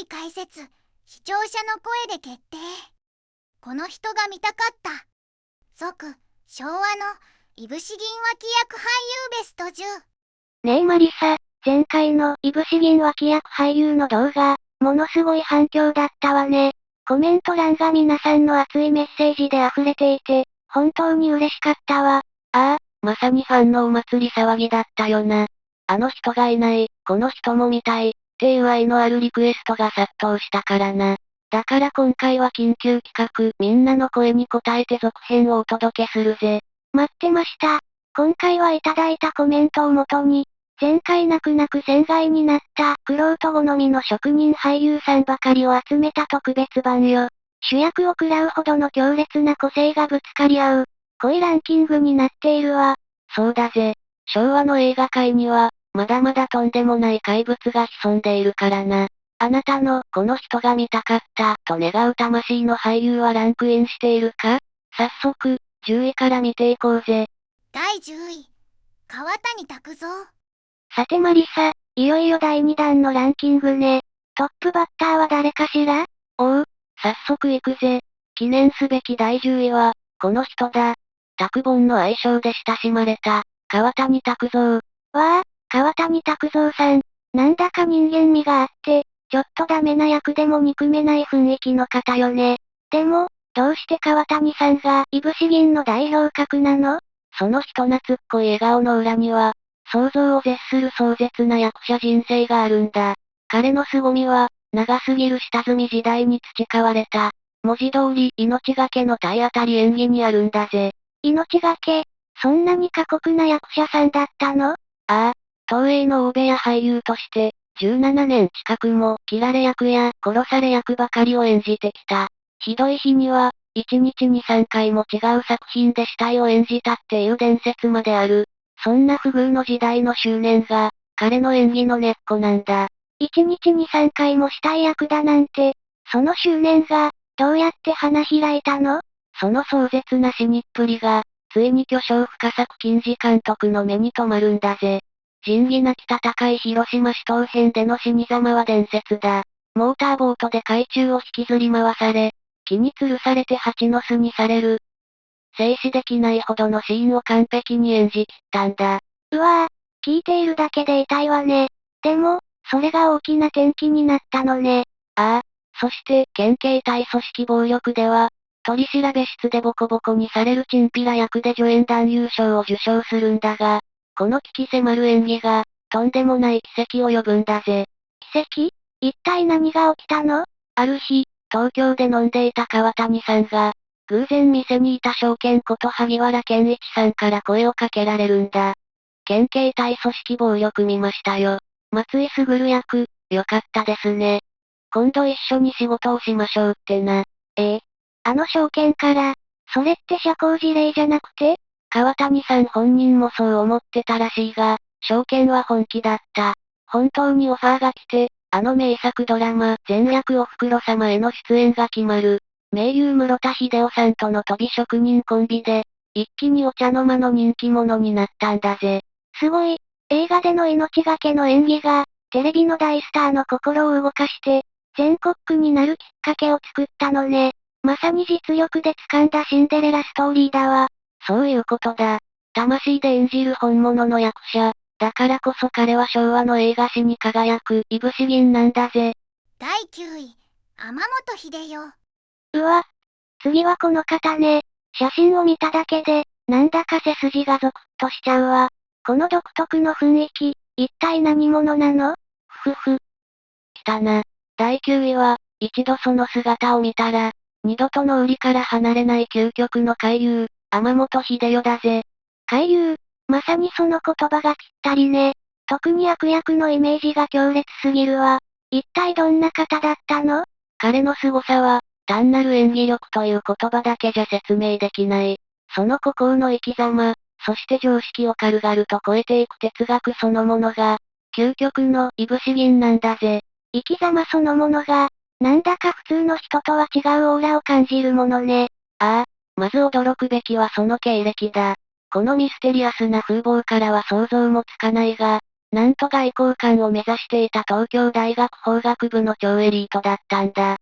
り解説、視聴者の声で決定。この人が見たかった。即、昭和のいぶし銀脇役俳優ベスト10。ねえマリサ、前回のいぶし銀脇役俳優の動画、ものすごい反響だったわね。コメント欄が皆さんの熱いメッセージで溢れていて、本当に嬉しかったわ。ああ、まさにファンのお祭り騒ぎだったよな。あの人がいない、この人も見たい、っていう愛のあるリクエストが殺到したからな。だから今回は緊急企画、みんなの声に応えて続編をお届けするぜ。待ってました。今回はいただいたコメントをもとに、前回泣く泣く仙外になった、玄人好みの職人俳優さんばかりを集めた特別版よ。主役を食らうほどの強烈な個性がぶつかり合う、恋ランキングになっているわ。そうだぜ。昭和の映画界には、まだまだとんでもない怪物が潜んでいるからな。あなたの、この人が見たかった、と願う魂の俳優はランクインしているか？早速、10位から見ていこうぜ。第10位、川谷拓三。さてマリサ、いよいよ第2弾のランキングね。トップバッターは誰かしら？おう、早速行くぜ。記念すべき第10位は、この人だ。拓本の愛称で親しまれた、川谷拓三。わあ、川谷拓三さん。なんだか人間味があって、ちょっとダメな役でも憎めない雰囲気の方よね。でも、どうして川谷さんがいぶし銀の代表格なの？その人懐っこい笑顔の裏には、想像を絶する壮絶な役者人生があるんだ。彼の凄みは、長すぎる下積み時代に培われた、文字通り命がけの体当たり演技にあるんだぜ。命がけ？そんなに過酷な役者さんだったの？ああ、東映の大部屋俳優として、17年近くも、切られ役や殺され役ばかりを演じてきた。ひどい日には、1日に3回も違う作品で死体を演じたっていう伝説まである。そんな不遇の時代の執念が、彼の演技の根っこなんだ。1日に3回も死体役だなんて、その執念が、どうやって花開いたの？その壮絶な死にっぷりが、ついに巨匠深作金次監督の目に留まるんだぜ。仁義なき戦い広島市東編での死に様は伝説だ。モーターボートで海中を引きずり回され、木に吊るされて蜂の巣にされる。静止できないほどのシーンを完璧に演じ切ったんだ。うわぁ、聞いているだけで痛いわね。でも、それが大きな転機になったのね。ああ、そして、県警対組織暴力では、取調室でボコボコにされるチンピラ役で助演男優賞を受賞するんだが、この危機迫る演技が、とんでもない奇跡を呼ぶんだぜ。奇跡？一体何が起きたの？ある日、東京で飲んでいた川谷さんが、偶然店にいた証券こと萩原健一さんから声をかけられるんだ。県警対組織暴力見ましたよ。松井卓役、よかったですね。今度一緒に仕事をしましょうってな。あの証券から、それって社交辞令じゃなくて？川谷さん本人もそう思ってたらしいが、証券は本気だった。本当にオファーが来て、あの名作ドラマ、前略おふくろ様への出演が決まる。名優室田秀夫さんとの飛び職人コンビで、一気にお茶の間の人気者になったんだぜ。すごい、映画での命がけの演技が、テレビの大スターの心を動かして、全国区になるきっかけを作ったのね。まさに実力で掴んだシンデレラストーリーだわ。そういうことだ。魂で演じる本物の役者。だからこそ彼は昭和の映画史に輝く、いぶし銀なんだぜ。第9位、天本秀夫。うわ、次はこの方ね。写真を見ただけで、なんだか背筋がゾクッとしちゃうわ。この独特の雰囲気、一体何者なの？ふふ。来たな。第9位は、一度その姿を見たら、二度と脳裏から離れない究極の怪優、天本秀夫だぜ。怪優、まさにその言葉がぴったりね。特に悪役のイメージが強烈すぎるわ。一体どんな方だったの？彼の凄さは、単なる演技力という言葉だけじゃ説明できない。その孤高の生き様、そして常識を軽々と超えていく哲学そのものが、究極のいぶし銀なんだぜ。生き様そのものが、なんだか普通の人とは違うオーラを感じるものね。ああ、まず驚くべきはその経歴だ。このミステリアスな風貌からは想像もつかないが、なんと外交官を目指していた東京大学法学部の超エリートだったんだ。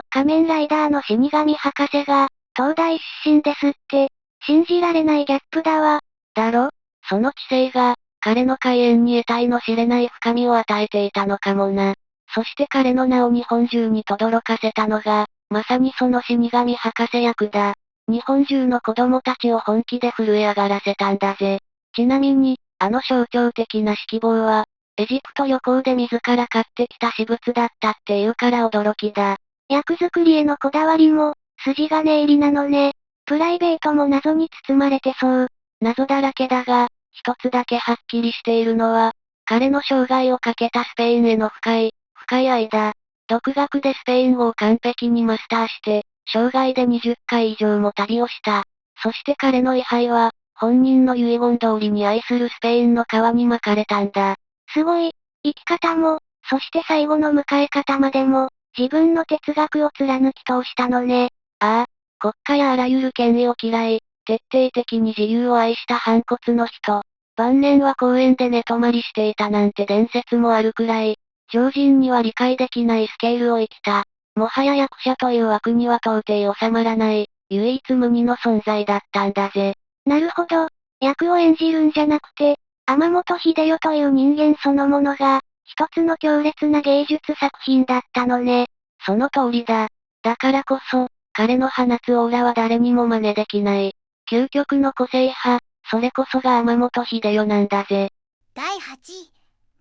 仮面ライダーの死神博士が、東大出身ですって、信じられないギャップだわ。だろ？その知性が、彼の開演に得体の知れない深みを与えていたのかもな。そして彼の名を日本中に轟かせたのが、まさにその死神博士役だ。日本中の子供たちを本気で震え上がらせたんだぜ。ちなみに、あの象徴的な指揮棒は、エジプト旅行で自ら買ってきた私物だったっていうから驚きだ。役作りへのこだわりも、筋金入りなのね。プライベートも謎に包まれてそう。謎だらけだが、一つだけはっきりしているのは、彼の生涯をかけたスペインへの深い愛だ。独学でスペイン語を完璧にマスターして、生涯で20回以上も旅をした。そして彼の位牌は、本人の遺言通りに愛するスペインの川に巻かれたんだ。すごい。生き方も、そして最後の迎え方までも、自分の哲学を貫き通したのね。ああ、国家やあらゆる権威を嫌い、徹底的に自由を愛した反骨の人。晩年は公園で寝泊まりしていたなんて伝説もあるくらい、常人には理解できないスケールを生きた。もはや役者という枠には到底収まらない、唯一無二の存在だったんだぜ。なるほど。役を演じるんじゃなくて、天本秀夫という人間そのものが、一つの強烈な芸術作品だったのね。その通りだ。だからこそ、彼の放つオーラは誰にも真似できない。究極の個性派、それこそが天本秀夫なんだぜ。第8位、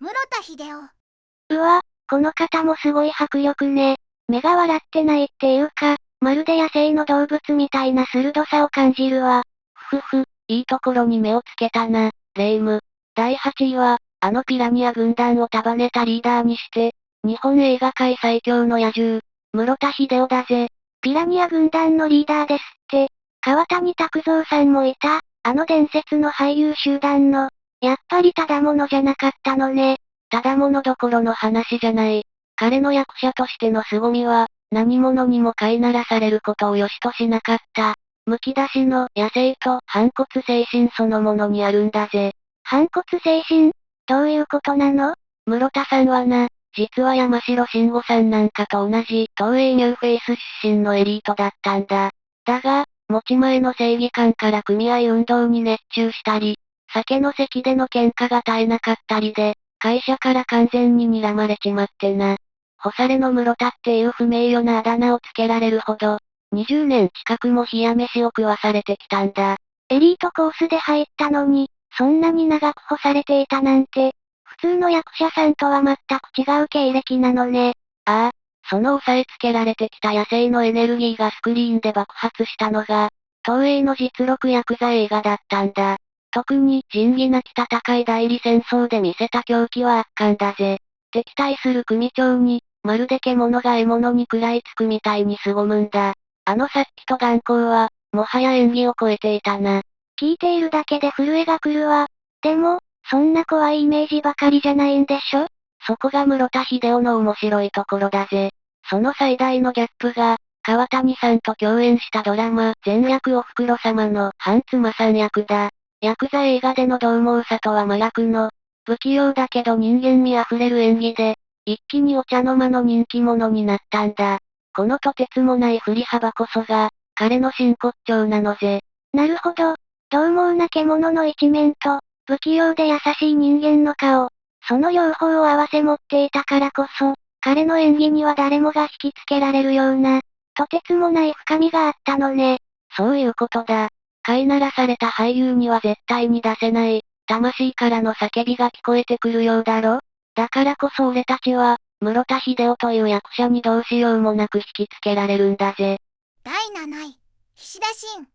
室田秀夫。うわ、この方もすごい迫力ね。目が笑ってないっていうか、まるで野生の動物みたいな鋭さを感じるわ。ふふふ、いいところに目をつけたな、レイム。第8位は、あのピラニア軍団を束ねたリーダーにして、日本映画界最強の野獣、室田秀夫だぜ。ピラニア軍団のリーダーですって、川谷拓三さんもいた、あの伝説の俳優集団の、やっぱりただものじゃなかったのね。ただものどころの話じゃない。彼の役者としての凄みは、何者にも飼いならされることを良しとしなかった。むき出しの野生と反骨精神そのものにあるんだぜ。反骨精神？どういうことなの？室田さんはな、実は山城慎吾さんなんかと同じ東映ニューフェイス出身のエリートだったんだ。だが、持ち前の正義感から組合運動に熱中したり、酒の席での喧嘩が絶えなかったりで、会社から完全に睨まれちまってな。干されの室田っていう不名誉なあだ名をつけられるほど、20年近くも冷や飯を食わされてきたんだ。エリートコースで入ったのに、そんなに長く干されていたなんて、普通の役者さんとは全く違う経歴なのね。ああ、その押さえつけられてきた野生のエネルギーがスクリーンで爆発したのが、東映の実録ヤクザ映画だったんだ。特に仁義なき戦い代理戦争で見せた狂気は圧巻だぜ。敵対する組長に、まるで獣が獲物に食らいつくみたいに凄むんだ。あの殺気と眼光は、もはや演技を超えていたな。聞いているだけで震えが来るわ。でも、そんな怖いイメージばかりじゃないんでしょ？そこが室田秀夫の面白いところだぜ。その最大のギャップが、川谷さんと共演したドラマ、前略おふくろ様の半妻さん役だ。ヤクザ映画での獰猛さとは真逆の、不器用だけど人間味あふれる演技で、一気にお茶の間の人気者になったんだ。このとてつもない振り幅こそが、彼の真骨頂なのぜ。なるほど。獰猛な獣の一面と、不器用で優しい人間の顔。その両方を合わせ持っていたからこそ、彼の演技には誰もが引きつけられるような、とてつもない深みがあったのね。そういうことだ。飼いならされた俳優には絶対に出せない、魂からの叫びが聞こえてくるようだろ？だからこそ俺たちは、室田秀夫という役者にどうしようもなく引きつけられるんだぜ。第7位、菱田伸。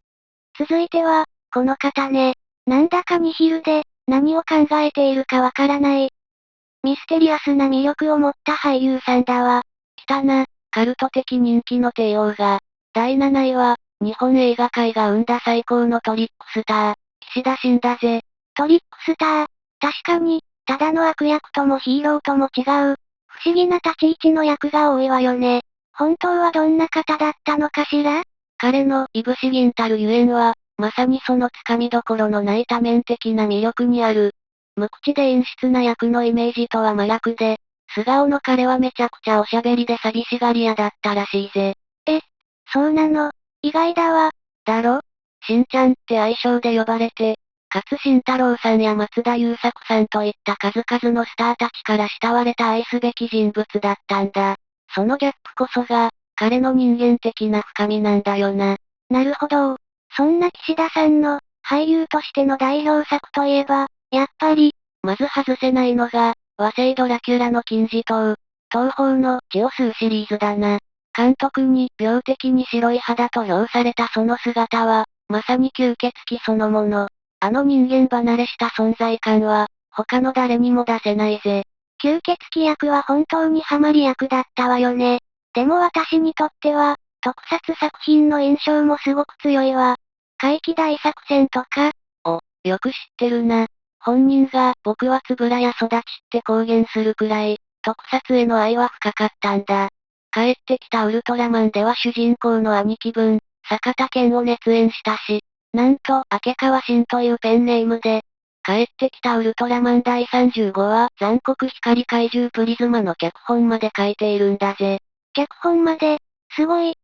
続いては、この方ね。なんだかニヒルで、何を考えているかわからない。ミステリアスな魅力を持った俳優さんだわ。来たな、カルト的人気の帝王が。第7位は、日本映画界が生んだ最高のトリックスター、菱田伸だぜ。トリックスター。確かに、ただの悪役ともヒーローとも違う。不思議な立ち位置の役が多いわよね。本当はどんな方だったのかしら？彼の、いぶし銀たるゆえんは、まさにその掴みどころのない多面的な魅力にある。無口で陰湿な役のイメージとは真逆で、素顔の彼はめちゃくちゃおしゃべりで寂しがり屋だったらしいぜ。そうなの。意外だわ。だろ？しんちゃんって愛称で呼ばれて、勝新太郎さんや松田優作さんといった数々のスターたちから慕われた愛すべき人物だったんだ。そのギャップこそが、彼の人間的な深みなんだよな。なるほど。そんな岸田さんの、俳優としての代表作といえば、やっぱり、まず外せないのが、和製ドラキュラの金字塔、東宝の血を吸うシリーズだな。監督に病的に白い肌と評されたその姿は、まさに吸血鬼そのもの。あの人間離れした存在感は、他の誰にも出せないぜ。吸血鬼役は本当にハマり役だったわよね。でも私にとっては、特撮作品の印象もすごく強いわ。怪奇大作戦とか、よく知ってるな。本人が、僕はつぶらや育ちって公言するくらい、特撮への愛は深かったんだ。帰ってきたウルトラマンでは主人公の兄貴分、坂田健を熱演したし、なんと、明川真というペンネームで、帰ってきたウルトラマン第35話、残酷光怪獣プリズマの脚本まで書いているんだぜ。脚本まで、すごい。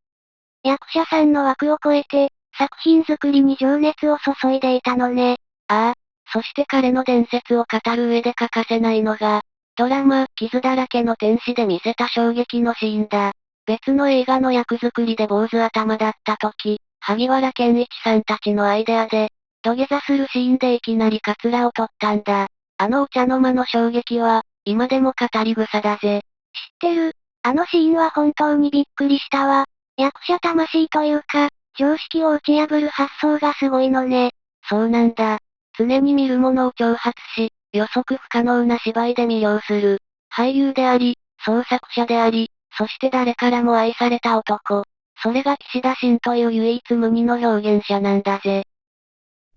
役者さんの枠を超えて、作品作りに情熱を注いでいたのね。ああ、そして彼の伝説を語る上で欠かせないのが、ドラマ、傷だらけの天使で見せた衝撃のシーンだ。別の映画の役作りで坊主頭だった時、萩原健一さんたちのアイデアで、土下座するシーンでいきなりカツラを取ったんだ。あのお茶の間の衝撃は、今でも語り草だぜ。知ってる。あのシーンは本当にびっくりしたわ。役者魂というか、常識を打ち破る発想がすごいのね。そうなんだ。常に見るものを挑発し、予測不可能な芝居で魅了する。俳優であり、創作者であり、そして誰からも愛された男。それが岸田真という唯一無二の表現者なんだぜ。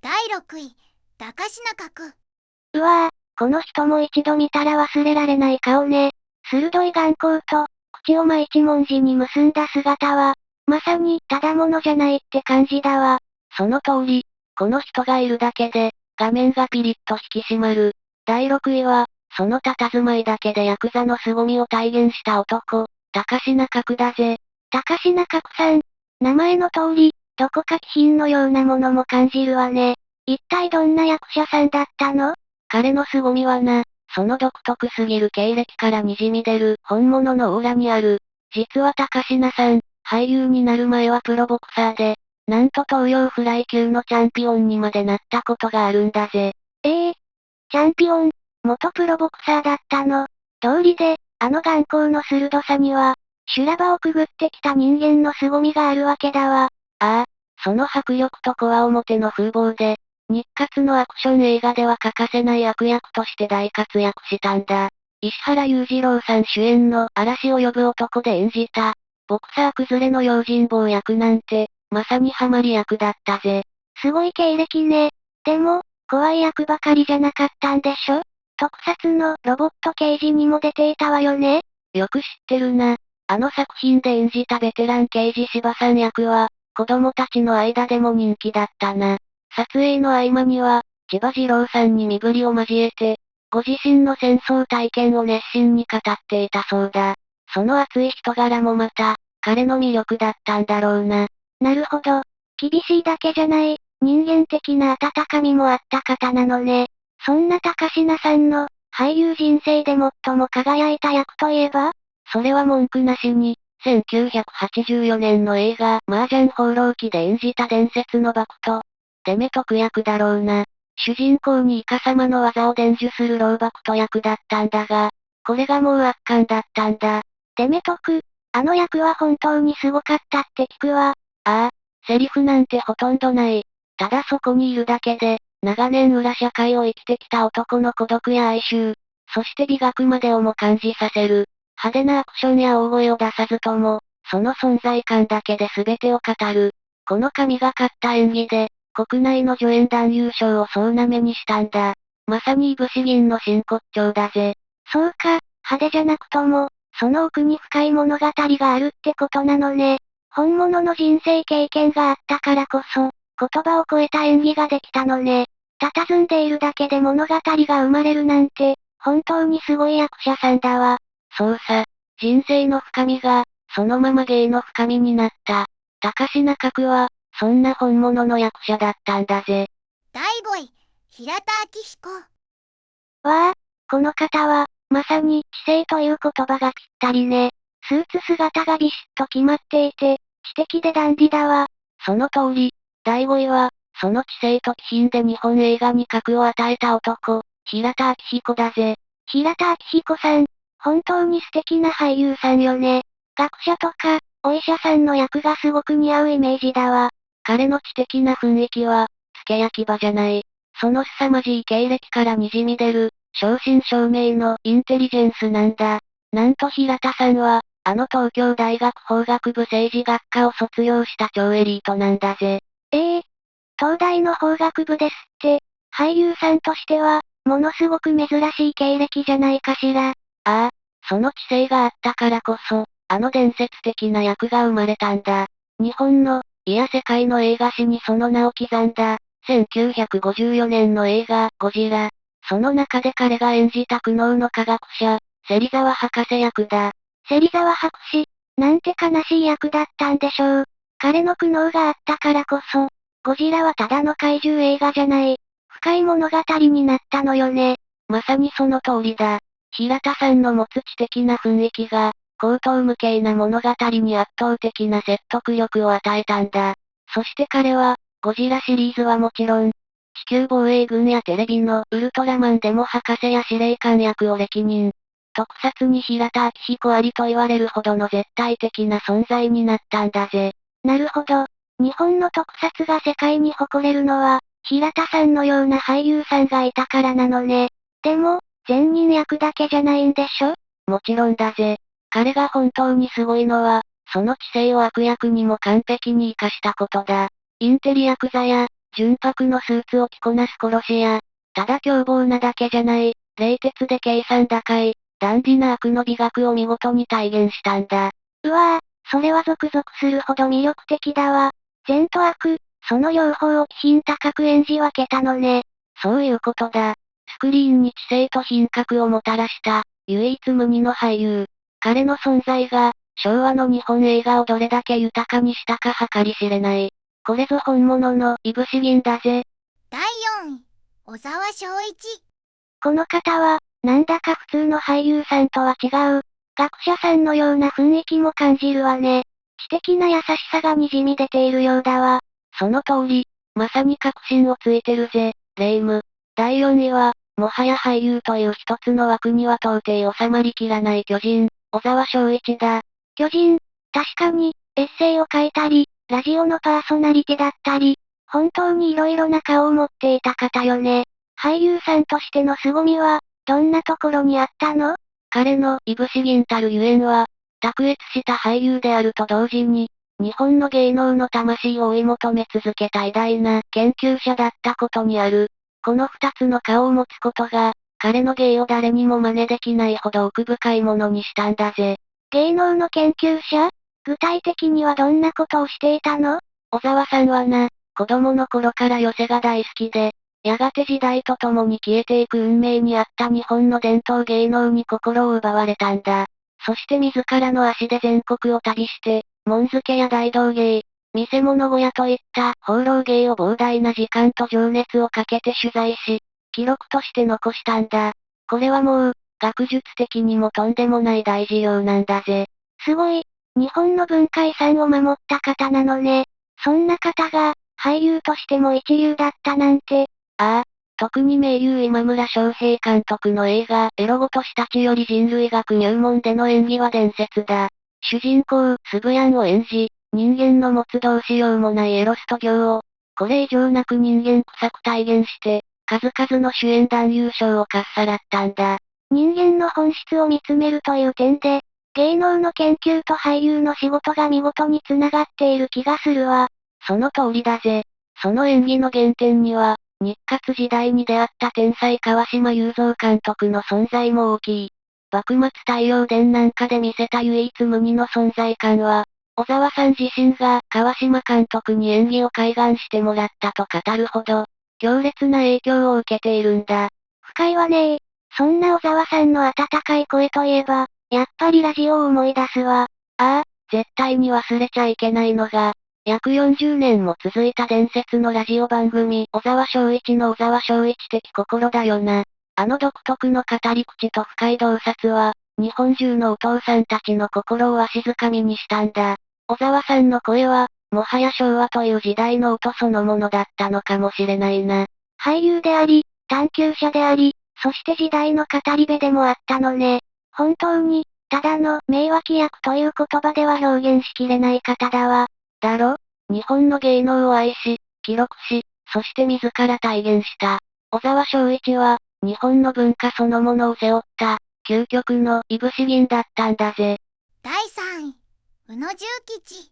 第6位、高階角。うわぁ、この人も一度見たら忘れられない顔ね。鋭い眼光と、口を真一文字に結んだ姿は、まさに、ただものじゃないって感じだわ。その通り、この人がいるだけで、画面がピリッと引き締まる。第6位は、その佇まいだけでヤクザの凄みを体現した男、高階角だぜ。高階角さん。名前の通り、どこか気品のようなものも感じるわね。一体どんな役者さんだったの？彼の凄みはな、その独特すぎる経歴から滲み出る本物のオーラにある。実は高階さん、俳優になる前はプロボクサーで、なんと東洋フライ級のチャンピオンにまでなったことがあるんだぜ。チャンピオン、元プロボクサーだったの。道理で、あの眼光の鋭さには、修羅場をくぐってきた人間の凄みがあるわけだわ。ああ、その迫力とこわ表の風貌で、日活のアクション映画では欠かせない悪役として大活躍したんだ。石原裕次郎さん主演の嵐を呼ぶ男で演じた、ボクサー崩れの用心棒役なんて、まさにハマり役だったぜ。すごい経歴ね。でも、怖い役ばかりじゃなかったんでしょ？特撮のロボット刑事にも出ていたわよね。よく知ってるな。あの作品で演じたベテラン刑事柴さん役は、子供たちの間でも人気だったな。撮影の合間には、千葉二郎さんに身振りを交えて、ご自身の戦争体験を熱心に語っていたそうだ。その熱い人柄もまた、彼の魅力だったんだろうな。なるほど。厳しいだけじゃない、人間的な温かみもあった方なのね。そんな高階さんの、俳優人生で最も輝いた役といえば？それは文句なしに、1984年の映画、麻雀放浪記で演じた伝説のバクト、デメトク役だろうな。主人公にイカ様の技を伝授する老バクト役だったんだが、これがもう圧巻だったんだ。デメトク、あの役は本当にすごかったって聞くわ。ああ、セリフなんてほとんどない。ただそこにいるだけで、長年裏社会を生きてきた男の孤独や哀愁、そして美学までをも感じさせる。派手なアクションや大声を出さずとも、その存在感だけで全てを語る。この神がかった演技で、国内の助演男優賞を総なめにしたんだ。まさにいぶし銀の真骨頂だぜ。そうか、派手じゃなくとも、その奥に深い物語があるってことなのね。本物の人生経験があったからこそ、言葉を超えた演技ができたのね。佇んでいるだけで物語が生まれるなんて、本当にすごい役者さんだわ。そうさ。人生の深みが、そのまま芸の深みになった。高階角は、そんな本物の役者だったんだぜ。第5位、平田明彦。わあ、この方は、まさに、知性という言葉がぴったりね。スーツ姿がビシッと決まっていて、知的でダンディだわ。その通り、第5位は、その知性と気品で日本映画に格を与えた男、平田明彦だぜ。平田明彦さん、本当に素敵な俳優さんよね。学者とか、お医者さんの役がすごく似合うイメージだわ。彼の知的な雰囲気は、付け焼き場じゃない。その凄まじい経歴から滲み出る、正真正銘のインテリジェンスなんだ。なんと平田さんは、東京大学法学部政治学科を卒業した超エリートなんだぜ。東大の法学部ですって、俳優さんとしては、ものすごく珍しい経歴じゃないかしら。ああ、その知性があったからこそ、伝説的な役が生まれたんだ。日本の、いや世界の映画史にその名を刻んだ、1954年の映画、ゴジラ。その中で彼が演じた苦悩の科学者、芹沢博士役だ。芹沢博士、なんて悲しい役だったんでしょう。彼の苦悩があったからこそ、ゴジラはただの怪獣映画じゃない、深い物語になったのよね。まさにその通りだ。平田さんの持つ知的な雰囲気が、高等無形な物語に圧倒的な説得力を与えたんだ。そして彼は、ゴジラシリーズはもちろん、地球防衛軍やテレビのウルトラマンでも博士や司令官役を歴任。特撮に平田明彦ありと言われるほどの絶対的な存在になったんだぜ。なるほど。日本の特撮が世界に誇れるのは、平田さんのような俳優さんがいたからなのね。でも、善人役だけじゃないんでしょ？もちろんだぜ。彼が本当にすごいのは、その知性を悪役にも完璧に活かしたことだ。インテリヤクザや、純白のスーツを着こなす殺し屋。ただ凶暴なだけじゃない、冷徹で計算高い、ダンディな悪の美学を見事に体現したんだ。うわぁ、それはゾクゾクするほど魅力的だわ。善と悪、その両方を気品高く演じ分けたのね。そういうことだ。スクリーンに知性と品格をもたらした、唯一無二の俳優。彼の存在が、昭和の日本映画をどれだけ豊かにしたか計り知れない。これぞ本物の、いぶし銀だぜ。第4位、小沢昭一。この方は、なんだか普通の俳優さんとは違う、学者さんのような雰囲気も感じるわね。知的な優しさが滲み出ているようだわ。その通り、まさに確信をついてるぜ、レイム。第4位は、もはや俳優という一つの枠には到底収まりきらない巨人、小沢昭一だ。巨人、確かに、エッセイを書いたり、ラジオのパーソナリティだったり、本当に色々な顔を持っていた方よね。俳優さんとしての凄みは、どんなところにあったの？彼の、いぶし銀たるゆえんは、卓越した俳優であると同時に、日本の芸能の魂を追い求め続けた偉大な研究者だったことにある。この二つの顔を持つことが、彼の芸を誰にも真似できないほど奥深いものにしたんだぜ。芸能の研究者？具体的にはどんなことをしていたの？小沢さんはな、子供の頃から寄席が大好きで、やがて時代とともに消えていく運命にあった日本の伝統芸能に心を奪われたんだ。そして自らの足で全国を旅して、門付けや大道芸、見せ物小屋といった放浪芸を膨大な時間と情熱をかけて取材し、記録として残したんだ。これはもう、学術的にもとんでもない大事業なんだぜ。すごい、日本の文化遺産を守った方なのね。そんな方が、俳優としても一流だったなんて。ああ、特に名優今村昌平監督の映画、エロごとしたちより人類学入門での演技は伝説だ。主人公、スブヤンを演じ、人間の持つどうしようもないエロスと行を、これ以上なく人間臭く体現して、数々の主演男優賞をかっさらったんだ。人間の本質を見つめるという点で、芸能の研究と俳優の仕事が見事に繋がっている気がするわ。その通りだぜ。その演技の原点には、日活時代に出会った天才川島雄三監督の存在も大きい。幕末太陽伝なんかで見せた唯一無二の存在感は、小沢さん自身が川島監督に演技を開眼してもらったと語るほど、強烈な影響を受けているんだ。深いわねー。そんな小沢さんの温かい声といえば、やっぱりラジオを思い出すわ。ああ、絶対に忘れちゃいけないのが、約40年も続いた伝説のラジオ番組、小沢昭一の小沢昭一的心だよな。あの独特の語り口と深い洞察は、日本中のお父さんたちの心をわしづかみにしたんだ。小沢さんの声は、もはや昭和という時代の音そのものだったのかもしれないな。俳優であり、探求者であり、そして時代の語り部でもあったのね。本当に、ただの名脇役という言葉では表現しきれない方だわ。だろ？日本の芸能を愛し、記録し、そして自ら体現した。小沢昭一は、日本の文化そのものを背負った、究極のいぶし銀だったんだぜ。第3位、宇野重吉。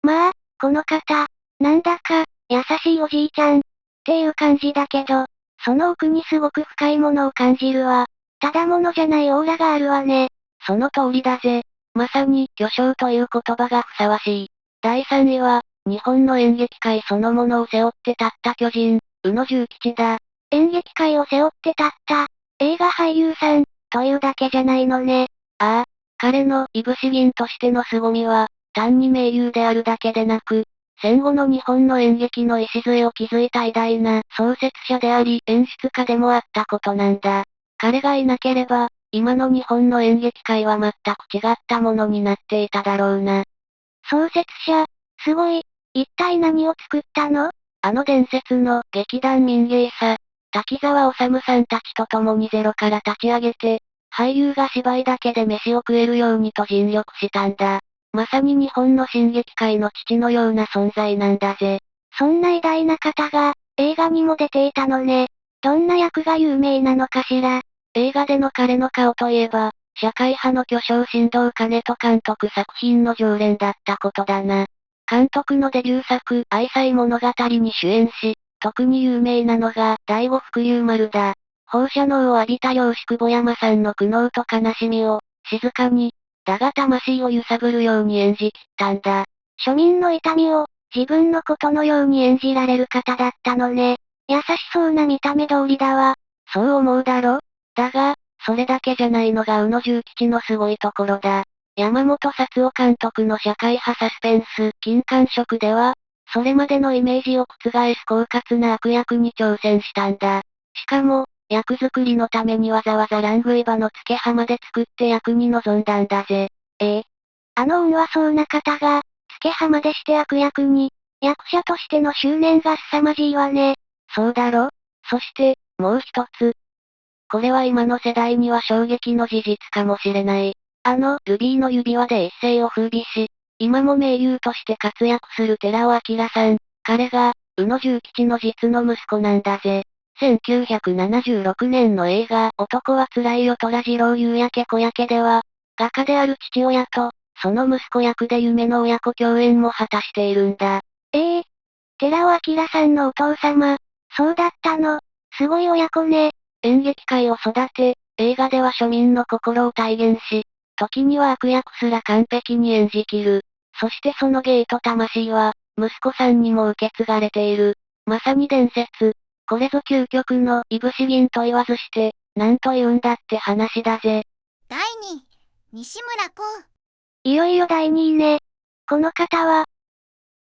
まあ、この方、なんだか、優しいおじいちゃん、っていう感じだけど、その奥にすごく深いものを感じるわ。ただものじゃないオーラがあるわね。その通りだぜ。まさに、巨匠という言葉がふさわしい。第3位は、日本の演劇界そのものを背負って立った巨人、宇野重吉だ。演劇界を背負って立った、映画俳優さん、というだけじゃないのね。ああ、彼のいぶし銀としての凄みは、単に名優であるだけでなく、戦後の日本の演劇の礎を築いた偉大な創設者であり演出家でもあったことなんだ。彼がいなければ、今の日本の演劇界は全く違ったものになっていただろうな。創設者、すごい。一体何を作ったの？あの伝説の劇団民芸さ、滝沢治さんたちと共にゼロから立ち上げて、俳優が芝居だけで飯を食えるようにと尽力したんだ。まさに日本の新劇界の父のような存在なんだぜ。そんな偉大な方が、映画にも出ていたのね。どんな役が有名なのかしら。映画での彼の顔といえば、社会派の巨匠新藤兼人監督作品の常連だったことだな。監督のデビュー作、愛妻物語に主演し、特に有名なのが、第五福竜丸だ。放射能を浴びた漁師久保山さんの苦悩と悲しみを、静かに、だが魂を揺さぶるように演じきったんだ。庶民の痛みを、自分のことのように演じられる方だったのね。優しそうな見た目通りだわ。そう思うだろ？だが、それだけじゃないのが宇野重吉のすごいところだ。山本薩夫監督の社会派サスペンス、金環食では、それまでのイメージを覆す狡猾な悪役に挑戦したんだ。しかも、役作りのためにわざわざラングイバの付け浜で作って役に臨んだんだぜ。あの運はそうな方が、付け浜でして悪役に、役者としての執念が凄まじいわね。そうだろ？そして、もう一つ。これは今の世代には衝撃の事実かもしれない。ルビーの指輪で一世を風靡し、今も名優として活躍する寺尾明さん。彼が、宇野重吉の実の息子なんだぜ。1976年の映画、男はつらいよ虎次郎夕焼け小焼けでは、画家である父親と、その息子役で夢の親子共演も果たしているんだ。寺尾明さんのお父様。そうだったの。すごい親子ね。演劇界を育て、映画では庶民の心を体現し、時には悪役すら完璧に演じきる。そしてその芸と魂は、息子さんにも受け継がれている。まさに伝説。これぞ究極のいぶし銀と言わずして、なんと言うんだって話だぜ。第2位、西村光。いよいよ第2位ね。この方は、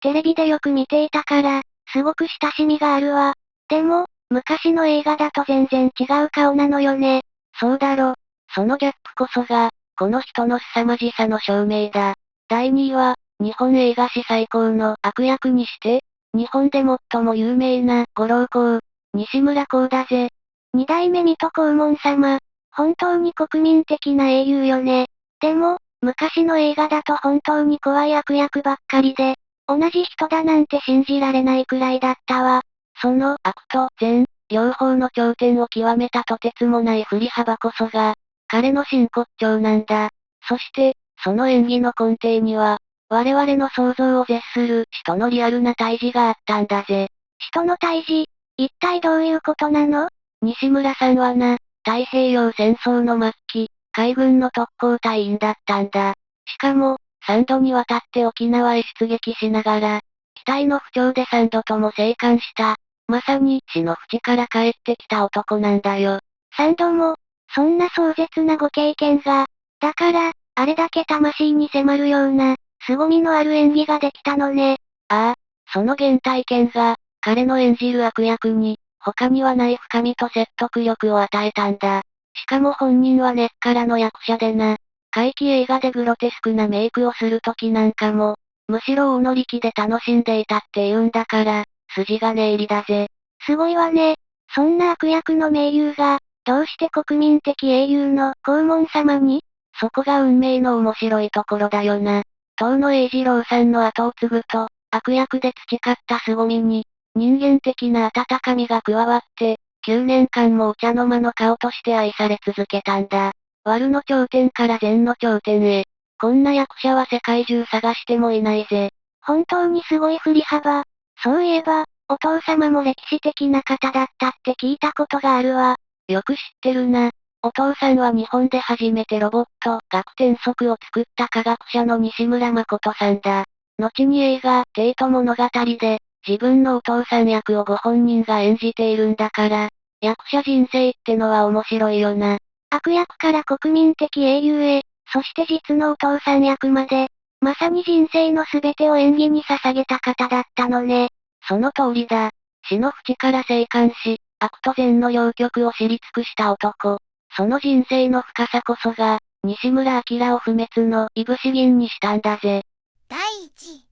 テレビでよく見ていたから、すごく親しみがあるわ。でも、昔の映画だと全然違う顔なのよね。そうだろ。そのギャップこそが、この人の凄まじさの証明だ。第2位は、日本映画史最高の悪役にして、日本で最も有名な五郎公、西村光だぜ。二代目水戸黄門様。本当に国民的な英雄よね。でも、昔の映画だと本当に怖い悪役ばっかりで、同じ人だなんて信じられないくらいだったわ。その悪と善、両方の頂点を極めたとてつもない振り幅こそが、彼の真骨頂なんだ。そして、その演技の根底には、我々の想像を絶する使徒のリアルな対峙があったんだぜ。使徒の対峙？一体どういうことなの？西村さんはな、太平洋戦争の末期、海軍の特攻隊員だったんだ。しかも、3度にわたって沖縄へ出撃しながら、機体の不調で3度とも生還した、まさに死の淵から帰ってきた男なんだよ。3度も、そんな壮絶なご経験が、だから、あれだけ魂に迫るような、凄みのある演技ができたのね。ああ、その原体験が、彼の演じる悪役に、他にはない深みと説得力を与えたんだ。しかも本人は根っからの役者でな。怪奇映画でグロテスクなメイクをする時なんかも、むしろ大乗り気で楽しんでいたって言うんだから、筋金入りだぜ。すごいわね。そんな悪役の名優が、どうして国民的英雄の黄門様に？そこが運命の面白いところだよな。遠野栄二郎さんの後を継ぐと、悪役で培った凄みに、人間的な温かみが加わって、9年間もお茶の間の顔として愛され続けたんだ。悪の頂点から善の頂点へ。こんな役者は世界中探してもいないぜ。本当にすごい振り幅。そういえば、お父様も歴史的な方だったって聞いたことがあるわ。よく知ってるな。お父さんは日本で初めてロボット、逆転足を作った科学者の西村誠さんだ。後に映画、テイト物語で、自分のお父さん役をご本人が演じているんだから、役者人生ってのは面白いよな。悪役から国民的英雄へ、そして実のお父さん役まで、まさに人生の全てを演技に捧げた方だったのね。その通りだ。死の淵から生還し、悪と善の両極を知り尽くした男。その人生の深さこそが、西村明を不滅のいぶし銀にしたんだぜ。第1位、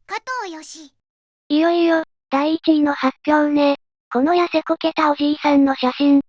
加藤よし。いよいよ、第1位の発表ね。この痩せこけたおじいさんの写真。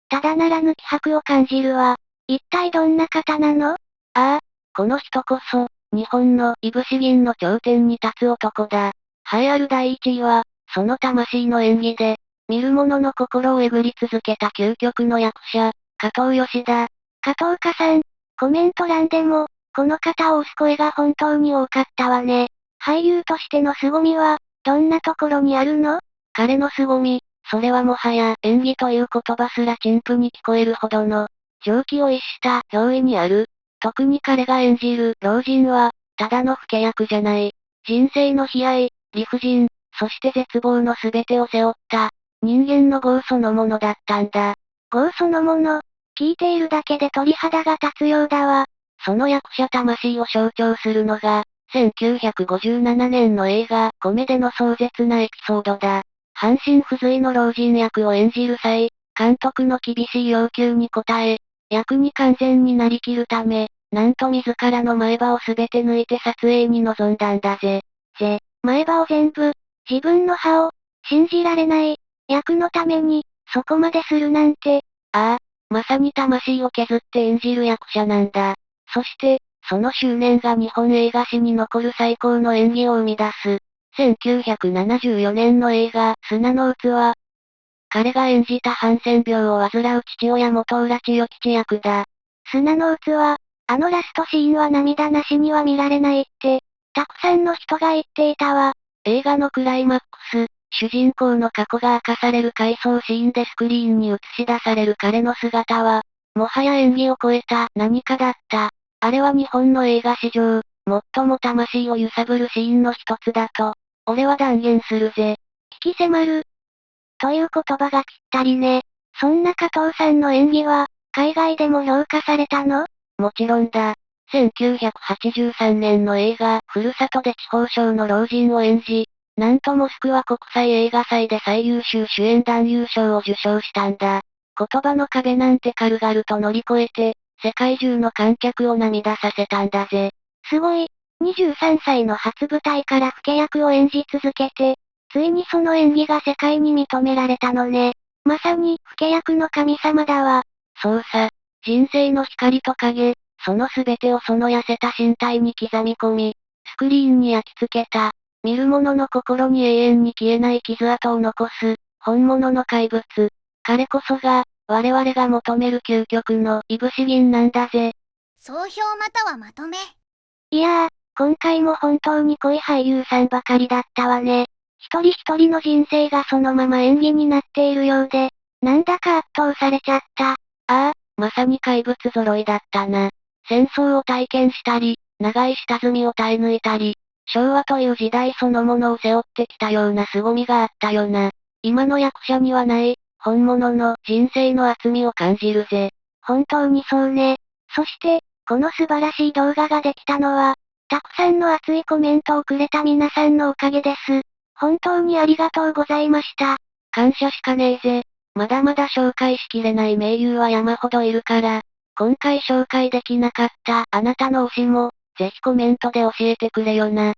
ただならぬ気迫を感じるわ。一体どんな方なの？ああ、この人こそ、日本のいぶし銀の頂点に立つ男だ。栄えある第1位は、その魂の演技で、見る者の心をえぐり続けた究極の役者、加藤義だ。加藤家さん、コメント欄でも、この方を押す声が本当に多かったわね。俳優としての凄みは、どんなところにあるの？彼の凄み、それはもはや演技という言葉すら陳腐に聞こえるほどの、常軌を逸した憑依にある。特に彼が演じる老人は、ただの不契約じゃない。人生の悲哀、理不尽、そして絶望の全てを背負った、人間の業そのものだったんだ。業そのもの、聞いているだけで鳥肌が立つようだわ。その役者魂を象徴するのが、1957年の映画、コメでの壮絶なエピソードだ。半身不随の老人役を演じる際、監督の厳しい要求に応え、役に完全になりきるため、なんと自らの前歯をすべて抜いて撮影に臨んだんだぜ。前歯を全部、自分の歯を、信じられない。役のために、そこまでするなんて。ああ、まさに魂を削って演じる役者なんだ。そして、その執念が日本映画史に残る最高の演技を生み出す。1974年の映画、砂の器。彼が演じたハンセン病を患う父親元浦千代吉役だ。砂の器、あのラストシーンは涙なしには見られないって、たくさんの人が言っていたわ。映画のクライマックス、主人公の過去が明かされる回想シーンでスクリーンに映し出される彼の姿は、もはや演技を超えた何かだった。あれは日本の映画史上、最も魂を揺さぶるシーンの一つだと、俺は断言するぜ。引き迫る。という言葉がぴったりね。そんな加藤さんの演技は、海外でも評価されたの？もちろんだ。1983年の映画、ふるさとで地方省の老人を演じ、なんとモスクワ国際映画祭で最優秀主演男優賞を受賞したんだ。言葉の壁なんて軽々と乗り越えて、世界中の観客を涙させたんだぜ。すごい。23歳の初舞台から不契約を演じ続けて、ついにその演技が世界に認められたのね。まさに、不契約の神様だわ。そうさ。人生の光と影、その全てをその痩せた身体に刻み込み、スクリーンに焼き付けた。見る者の心に永遠に消えない傷跡を残す、本物の怪物。彼こそが、我々が求める究極のいぶし銀なんだぜ。総評またはまとめ。いやー、今回も本当に濃い俳優さんばかりだったわね。一人一人の人生がそのまま演技になっているようで、なんだか圧倒されちゃった。ああ、まさに怪物揃いだったな。戦争を体験したり、長い下積みを耐え抜いたり、昭和という時代そのものを背負ってきたような凄みがあったよな。今の役者にはない、本物の人生の厚みを感じるぜ。本当にそうね。そして、この素晴らしい動画ができたのは、たくさんの熱いコメントをくれた皆さんのおかげです。本当にありがとうございました。感謝しかねえぜ。まだまだ紹介しきれない名優は山ほどいるから、今回紹介できなかったあなたの推しも、ぜひコメントで教えてくれよな。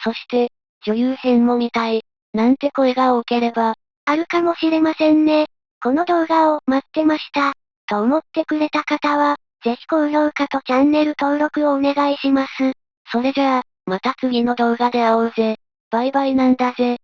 そして、女優編も見たい、なんて声が多ければ、あるかもしれませんね。この動画を待ってました、と思ってくれた方は、ぜひ高評価とチャンネル登録をお願いします。それじゃあ、また次の動画で会おうぜ。バイバイなんだぜ。